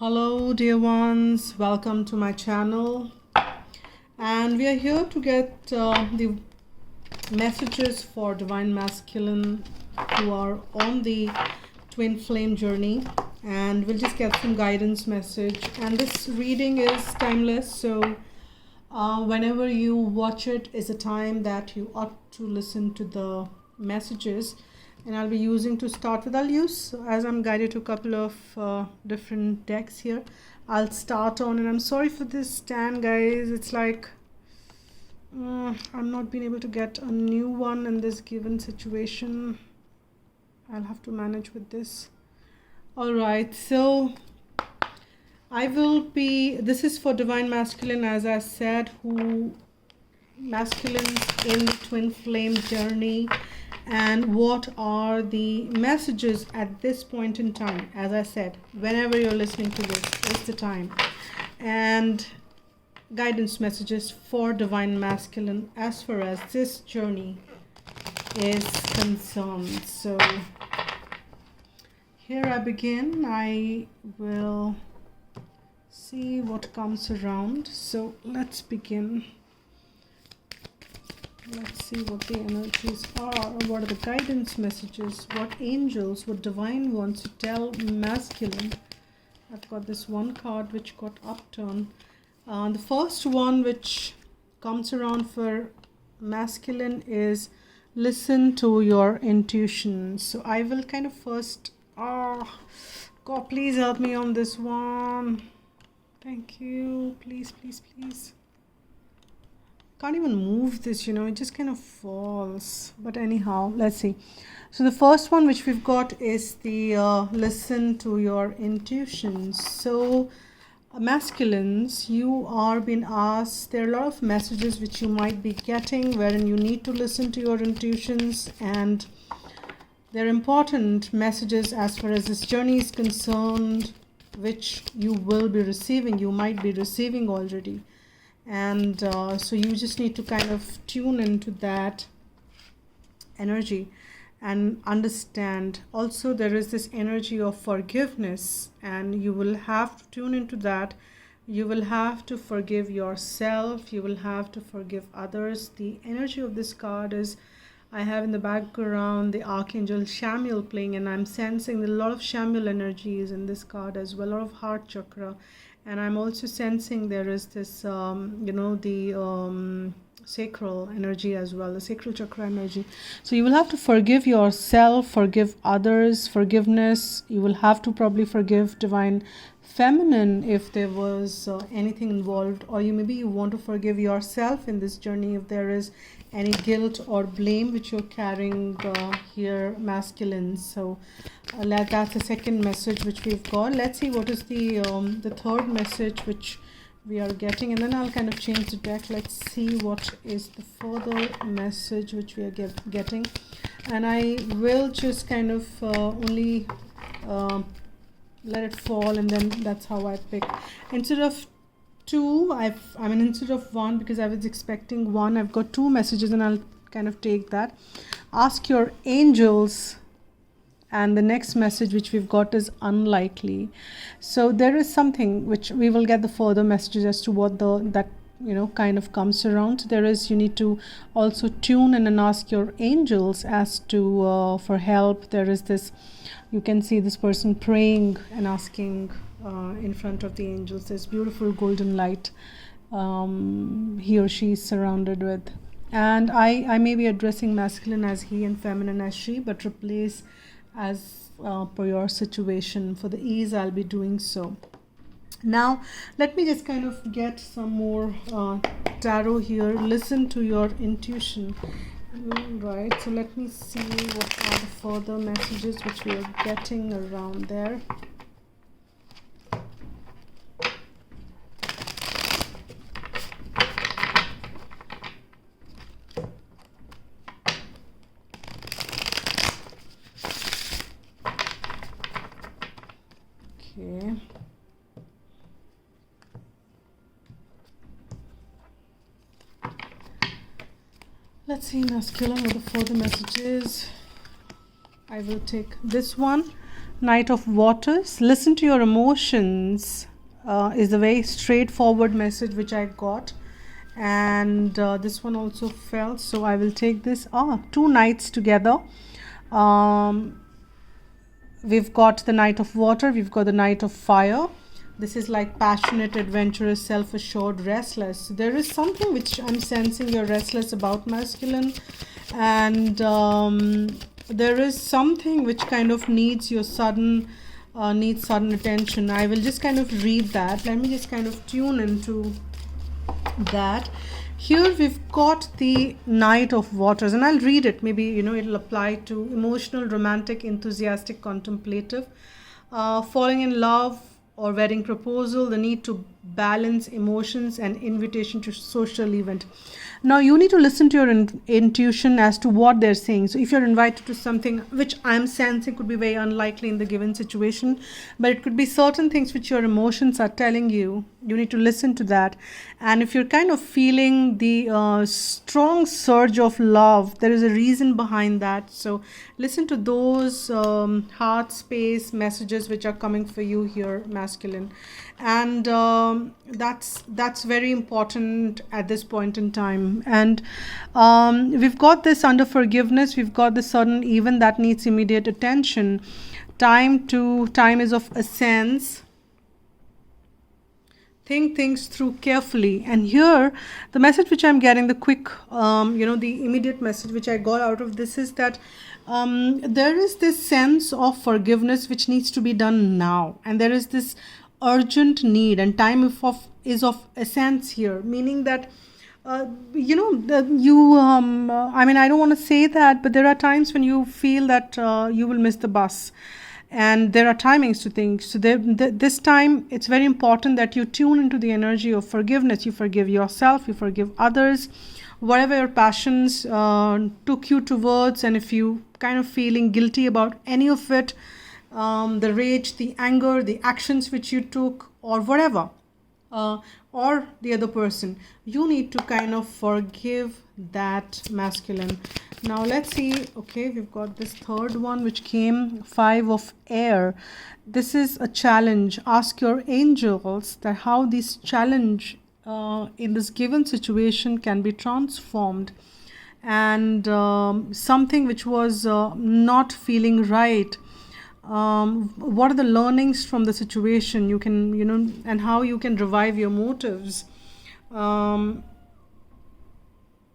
Hello, dear ones, welcome to my channel. And we are here to get the messages for Divine Masculine who are on the twin flame journey, and we'll just get some guidance message. And this reading is timeless, so whenever you watch it is a time that you ought to listen to the messages. And I'll be using to start with, I'll use, as I'm guided to a couple of different decks here, I'll start on, and I'm sorry for this stand, guys. It's like I'm not being able to get a new one in this given situation. I'll have to manage with this. All right, so I will be, this is for Divine Masculine, as I said, who masculines in the twin flame journey. And what are the messages at this point in time? As I said, whenever you're listening to this, it's the time. And guidance messages for Divine Masculine as far as this journey is concerned. So here I begin. I will see what comes around. So let's begin. Let's see what the energies are. What are the guidance messages? What angels, what divine wants to tell masculine? I've got this one card which got upturned. The first one which comes around for masculine is listen to your intuition. So I will kind of first, God, please help me on this one. Thank you. Please, please, please. Can't even move this, it just kind of falls. But anyhow, let's see. So the first one which we've got is the listen to your intuitions. So masculines, you are being asked, there are a lot of messages which you might be getting wherein you need to listen to your intuitions, and they're important messages as far as this journey is concerned, which you will be receiving, you might be receiving already. And so you just need to kind of tune into that energy and understand. Also, there is this energy of forgiveness, and you will have to tune into that. You will have to forgive yourself. You will have to forgive others. The energy of this card is, I have in the background the Archangel Chamuel playing, and I'm sensing a lot of Chamuel energies in this card as well, a lot of heart chakra. And I'm also sensing there is this, the sacral energy as well, the sacral chakra energy. So you will have to forgive yourself, forgive others, forgiveness. You will have to probably forgive Divine Feminine if there was anything involved, or maybe you want to forgive yourself in this journey if there is any guilt or blame which you're carrying here, masculine. So that's the second message which we've got. Let's see what is the third message which we are getting, and then I'll kind of change the deck. Let's see what is the further message which we are getting, and I will just kind of only let it fall, and then that's how I pick. Instead of two, instead of one, because I was expecting one, I've got two messages, and I'll kind of take that. Ask your angels, and the next message which we've got is unlikely. So there is something which we will get the further messages as to what that kind of comes around. There is, you need to also tune in and ask your angels as to for help. There is this, you can see this person praying and asking in front of the angels. There's beautiful golden light he or she is surrounded with. And I may be addressing masculine as he and feminine as she, but replace as per your situation. For the ease, I'll be doing so. Now, let me just kind of get some more tarot here. Listen to your intuition. Right, so let me see what are the further messages which we are getting around there. Okay. Let's see masculine what the further message is. I will take this one. Knight of Waters. Listen to your emotions is a very straightforward message which I got. And this one also fell, so I will take this. Two knights together. We've got the Knight of Water, we've got the Knight of Fire. This is like passionate, adventurous, self-assured, restless. There is something which I'm sensing you're restless about, masculine. And there is something which kind of needs your sudden attention. I will just kind of read that. Let me just kind of tune into that. Here we've got the Knight of Waters, and I'll read it. Maybe it'll apply to emotional, romantic, enthusiastic, contemplative, falling in love or wedding proposal, the need to balance emotions, and invitation to social event. Now you need to listen to your intuition as to what they're saying. So if you're invited to something which I'm sensing could be very unlikely in the given situation, but it could be certain things which your emotions are telling you, you need to listen to that. And if you're kind of feeling the strong surge of love, there is a reason behind that. So listen to those heart space messages which are coming for you here, masculine. And that's very important at this point in time. And we've got this under forgiveness. We've got the sudden event that needs immediate attention. Time is of essence. Think things through carefully. And here the message which I'm getting, the quick the immediate message which I got out of this is that there is this sense of forgiveness which needs to be done now, and there is this urgent need, and time is of essence here, meaning that I don't want to say that, but there are times when you feel that you will miss the bus, and there are timings to things. So this time it's very important that you tune into the energy of forgiveness. You forgive yourself, you forgive others, whatever your passions took you towards, and if you kind of feeling guilty about any of it, the rage, the anger, the actions which you took, or whatever, or the other person, you need to kind of forgive that, masculine. Now let's see. Okay, we've got this third one which came, Five of Air. This is a challenge. Ask your angels that how this challenge in this given situation can be transformed, and something which was not feeling right. What are the learnings from the situation you can and how you can revive your motives.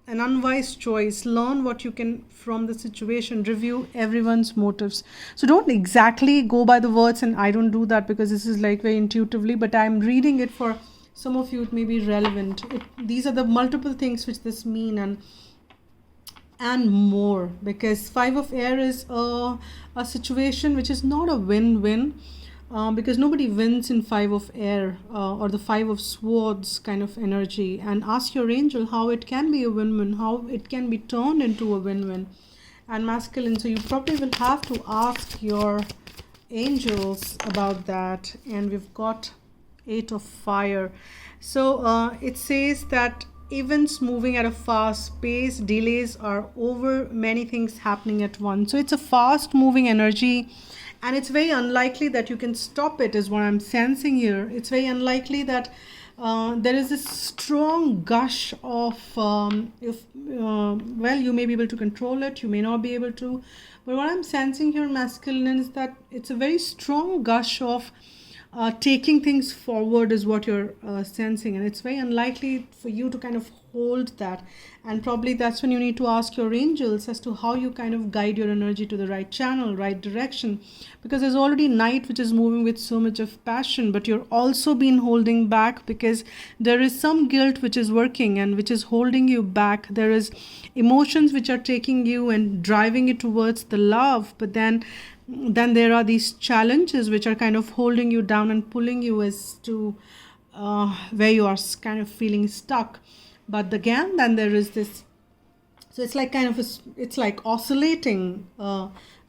An unwise choice. Learn what you can from the situation. Review everyone's motives. So don't exactly go by the words, and I don't do that because this is like very intuitively, but I'm reading it for some of you. It may be relevant. These are the multiple things which this mean, and more, because Five of Air is a situation which is not a win-win, because nobody wins in Five of Air or the Five of Swords kind of energy. And ask your angel how it can be a win-win, how it can be turned into a win-win. And masculine, so you probably will have to ask your angels about that. And we've got Eight of Fire. So it says that events moving at a fast pace, delays are over, many things happening at once. So it's a fast moving energy, and it's very unlikely that you can stop it, is what I'm sensing here. It's very unlikely that there is a strong gush of you may be able to control it, you may not be able to, but what I'm sensing here, masculine, is that it's a very strong gush of taking things forward is what you're sensing, and it's very unlikely for you to kind of hold that. And probably that's when you need to ask your angels as to how you kind of guide your energy to the right channel, right direction, because there's already night which is moving with so much of passion, but you're also been holding back because there is some guilt which is working and which is holding you back. There is emotions which are taking you and driving you towards the love, but then there are these challenges which are kind of holding you down and pulling you as to where you are kind of feeling stuck. But again, then there is this, so it's like kind of it's like oscillating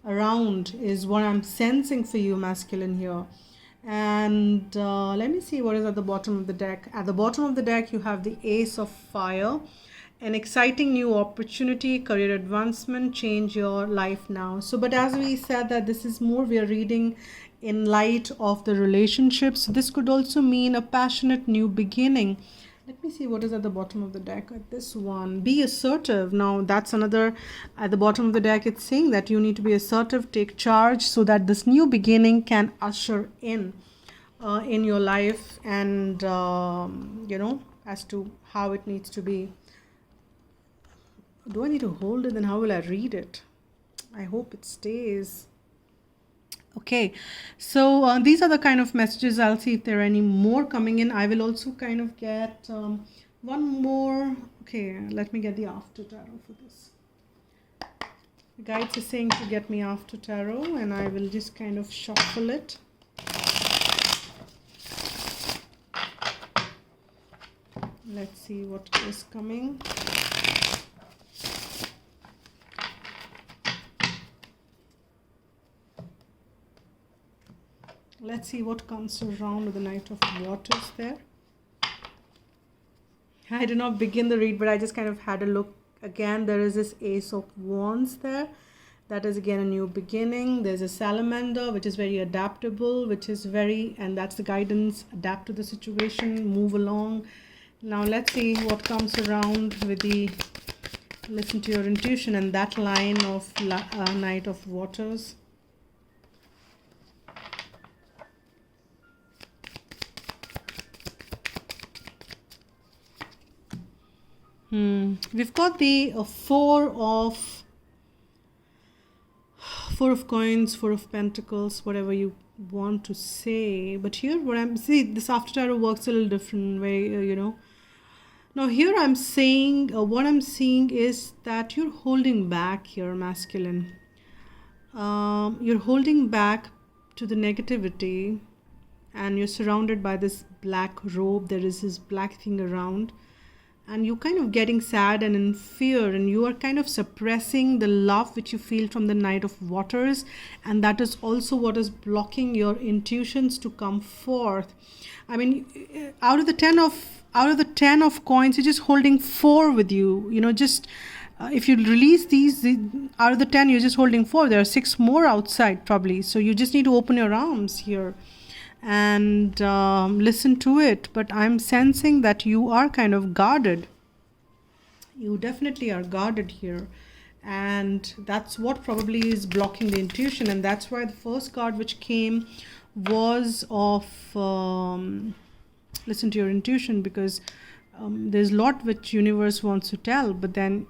around is what I'm sensing for you, masculine, here. And let me see what is at the bottom of the deck. At the bottom of the deck you have the Ace of Fire, an exciting new opportunity, career advancement, change your life now. So, but as we said that this is more, we are reading in light of the relationships. This could also mean a passionate new beginning. Let me see what is at the bottom of the deck at this one. Be assertive. Now that's another, at the bottom of the deck, it's saying that you need to be assertive, take charge so that this new beginning can usher in your life, and as to how it needs to be. Do I need to hold it? Then how will I read it? I hope it stays. Okay, so these are the kind of messages. I'll see if there are any more coming in. I will also kind of get one more. Okay, let me get the after tarot for this. The guides are saying to get me after tarot, and I will just kind of shuffle it. Let's see what is coming. Let's see what comes around with the Knight of Waters there. I did not begin the read, but I just kind of had a look. Again, there is this Ace of Wands there. That is again a new beginning. There's a salamander, which is very adaptable, and that's the guidance. Adapt to the situation, move along. Now let's see what comes around with the listen to your intuition and that line of Knight of Waters. We've got the Four of Coins, Four of Pentacles, whatever you want to say. But here, this after tarot works a little different way, Now here I'm saying, what I'm seeing is that you're holding back here, masculine. You're holding back to the negativity, and you're surrounded by this black robe. There is this black thing around. And you're kind of getting sad and in fear, and you are kind of suppressing the love which you feel from the Knight of Waters, and that is also what is blocking your intuitions to come forth. I mean, out of the 10 of coins, you're just holding 4 with you. If you release these, out of the 10, you're just holding 4. There are 6 more outside probably. So you just need to open your arms here and listen to it. But I'm sensing that you are kind of guarded. You definitely are guarded here, and that's what probably is blocking the intuition. And that's why the first card which came was of listen to your intuition, because there's a lot which universe wants to tell, but then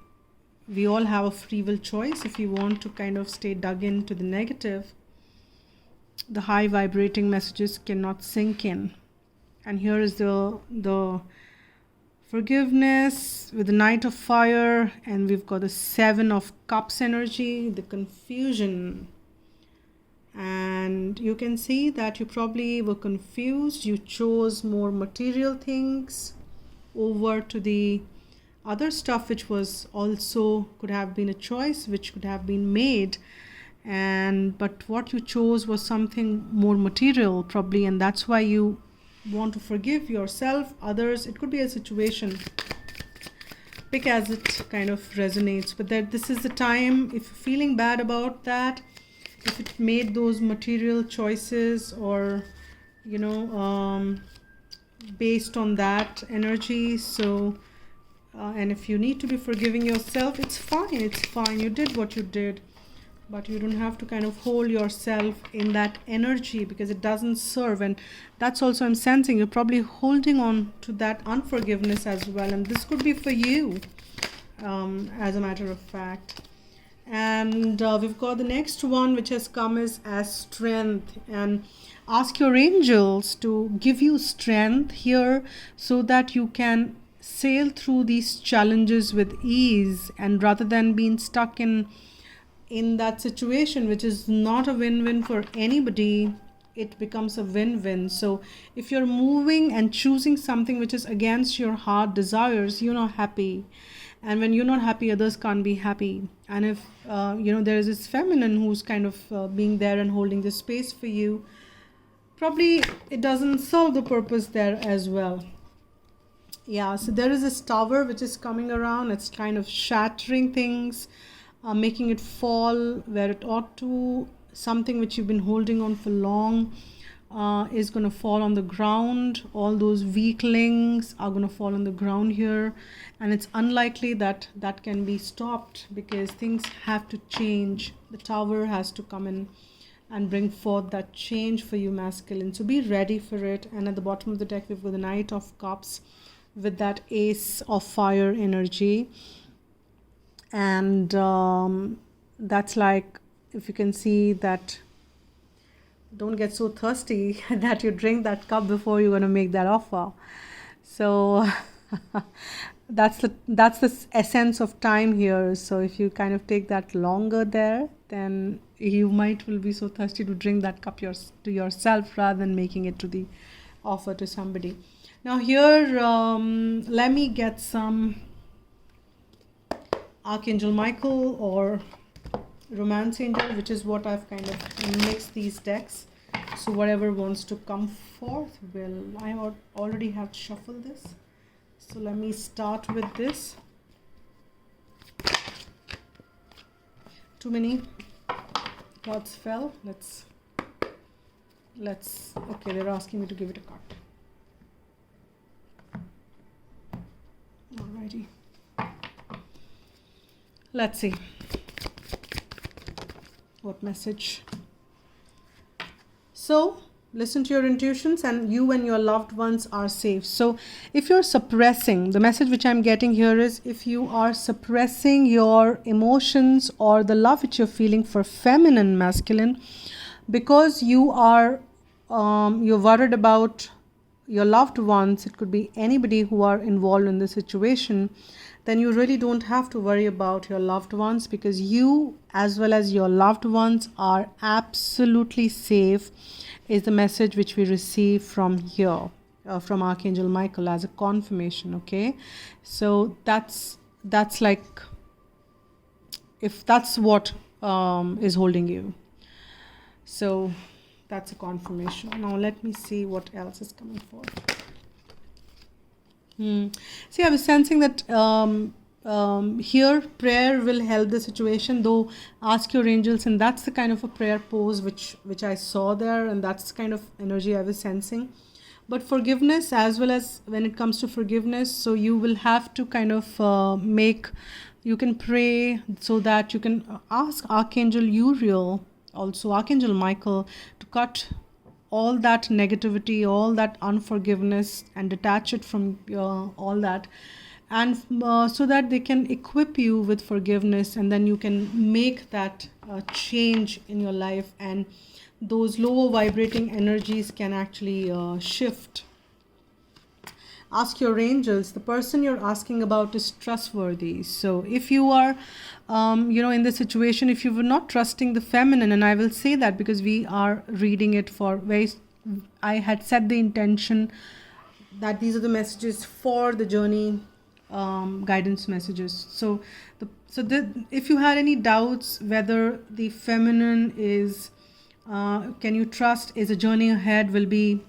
we all have a free will choice. If you want to kind of stay dug into the negative, the high vibrating messages cannot sink in. And here is the forgiveness with the Knight of Fire, and we've got the 7 of Cups energy, the confusion. And you can see that you probably were confused. You chose more material things over to the other stuff, which was also could have been a choice which could have been made. But what you chose was something more material probably, and that's why you want to forgive yourself, others. It could be a situation. Pick as it kind of resonates. But that this is the time, if you're feeling bad about that, if it made those material choices, or based on that energy. So and if you need to be forgiving yourself, it's fine. You did what you did. But you don't have to kind of hold yourself in that energy, because it doesn't serve. And that's also, I'm sensing, you're probably holding on to that unforgiveness as well. And this could be for you, as a matter of fact. And we've got the next one which has come is as strength. And ask your angels to give you strength here, so that you can sail through these challenges with ease, and rather than being stuck in that situation, which is not a win-win for anybody, it becomes a win-win. So if you're moving and choosing something which is against your heart desires, you're not happy. And when you're not happy, others can't be happy. And if there is this feminine who's kind of being there and holding the space for you, probably it doesn't serve the purpose there as well. Yeah, so there is this tower which is coming around. It's kind of shattering things, making it fall where it ought to. Something which you've been holding on for long is going to fall on the ground. All those weaklings are going to fall on the ground here. And it's unlikely that that can be stopped because things have to change. The tower has to come in and bring forth that change for you, masculine. So be ready for it. And at the bottom of the deck, we've got the Knight of Cups with that Ace of Fire energy. And that's like, if you can see that, don't get so thirsty that you drink that cup before you're going to make that offer. So that's the essence of time here. So if you kind of take that longer there, then you will be so thirsty to drink that cup to yourself rather than making it to the offer to somebody. Now here, let me get some Archangel Michael or Romance Angel, which is what I've kind of mixed these decks. So whatever wants to come forth will. I already have shuffled this. So let me start with this. Too many cards fell. Let's okay, they're asking me to give it a cut. Alrighty. Let's see what message. So listen to your intuitions, and you and your loved ones are safe. So if you're suppressing, the message which I'm getting here is, if you are suppressing your emotions or the love which you're feeling for feminine, masculine, because you are you're worried about your loved ones, it could be anybody who are involved in the situation, then you really don't have to worry about your loved ones, because you as well as your loved ones are absolutely safe, is the message which we receive from here, from Archangel Michael as a confirmation. Okay, so that's like, if that's what is holding you, so that's a confirmation. Now let me see what else is coming forth. See, I was sensing that here prayer will help the situation, though ask your angels, and that's the kind of a prayer pose which I saw there, and that's the kind of energy I was sensing. But forgiveness, as well as when it comes to forgiveness, so you will have to kind of you can pray so that you can ask Archangel Uriel, also Archangel Michael, to cut all that negativity, all that unforgiveness, and detach it from all that, and so that they can equip you with forgiveness, and then you can make that change in your life, and those lower vibrating energies can actually shift. Ask your angels. The person you're asking about is trustworthy. So if you are in this situation, if you were not trusting the feminine, and I will say that because we are reading it for I had set the intention that these are the messages for the journey, guidance messages. So if you had any doubts whether the feminine is can you trust, is a journey ahead will be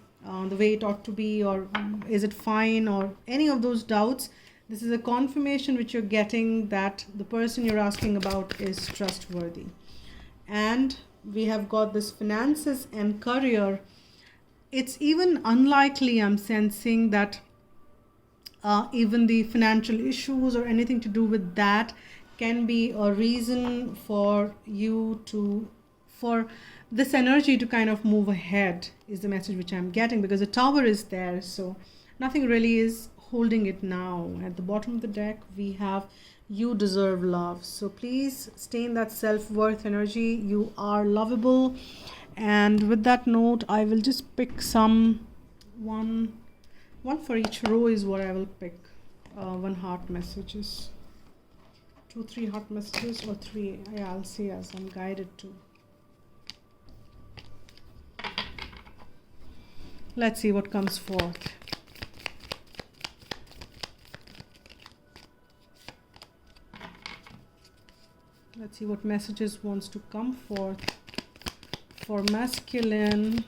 the way it ought to be, or is it fine, or any of those doubts, this is a confirmation which you're getting that the person you're asking about is trustworthy. And we have got this finances and career. It's even unlikely, I'm sensing, that even the financial issues or anything to do with that can be a reason for you for this energy to kind of move ahead, is the message which I'm getting, because the tower is there, so nothing really is holding it now. At the bottom of the deck we have you deserve love, so please stay in that self-worth energy. You are lovable. And with that note, I will just pick one for each row is what I will pick. One heart messages, 2-3 heart messages, or 3, yeah, I'll see as I'm guided to. Let's see what comes forth. Let's see what messages wants to come forth for masculine,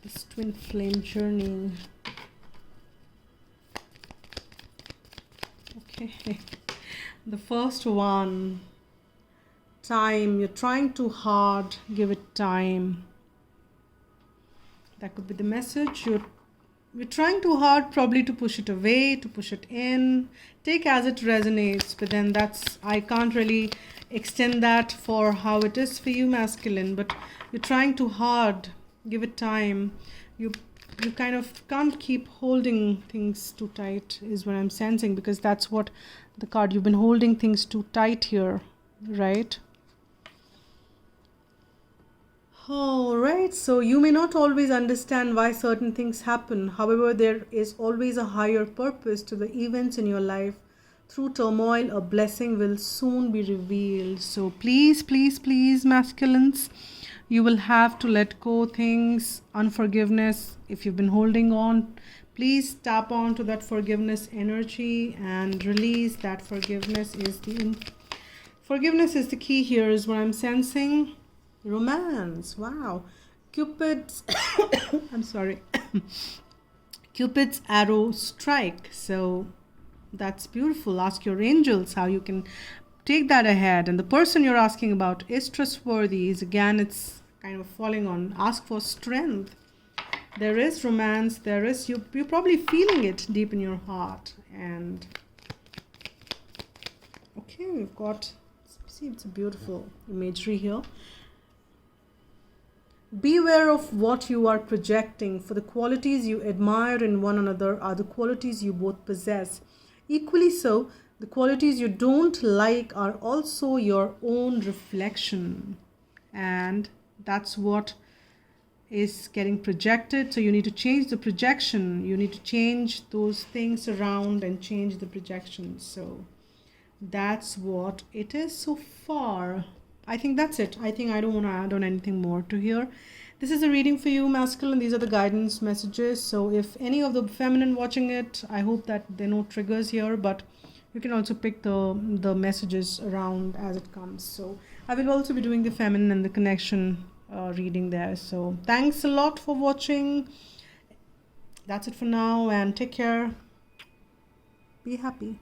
this twin flame journey. Okay. The first one, time. You're trying too hard, give it time. That could be the message. You're trying too hard probably to push it away, to push it in. Take as it resonates, but then I can't really extend that for how it is for you, masculine, but you're trying too hard, give it time. You kind of can't keep holding things too tight is what I'm sensing, because that's what the card, you've been holding things too tight here, right? All right, so you may not always understand why certain things happen. However, there is always a higher purpose to the events in your life. Through turmoil, a blessing will soon be revealed. So please, please, please, masculines, you will have to let go things, unforgiveness. If you've been holding on, please tap on to that forgiveness energy and release that. Forgiveness is the key here, is what I'm sensing. Romance, wow. Cupid's I'm sorry. Cupid's arrow strike. So that's beautiful. Ask your angels how you can take that ahead. And the person you're asking about is trustworthy. It's kind of falling on. Ask for strength. There is romance. You're probably feeling it deep in your heart. And okay, we've got, see, it's a beautiful imagery here. Beware of what you are projecting, for the qualities you admire in one another are the qualities you both possess. Equally so, the qualities you don't like are also your own reflection. And that's what is getting projected. So you need to change the projection. You need to change those things around and change the projection. So that's what it is so far. I think that's it. I think I don't want to add on anything more to here. This is a reading for you, masculine. These are the guidance messages. So if any of the feminine watching it, I hope that there are no triggers here, but you can also pick the messages around as it comes. So I will also be doing the feminine and the connection reading there. So thanks a lot for watching. That's it for now, and take care. Be happy.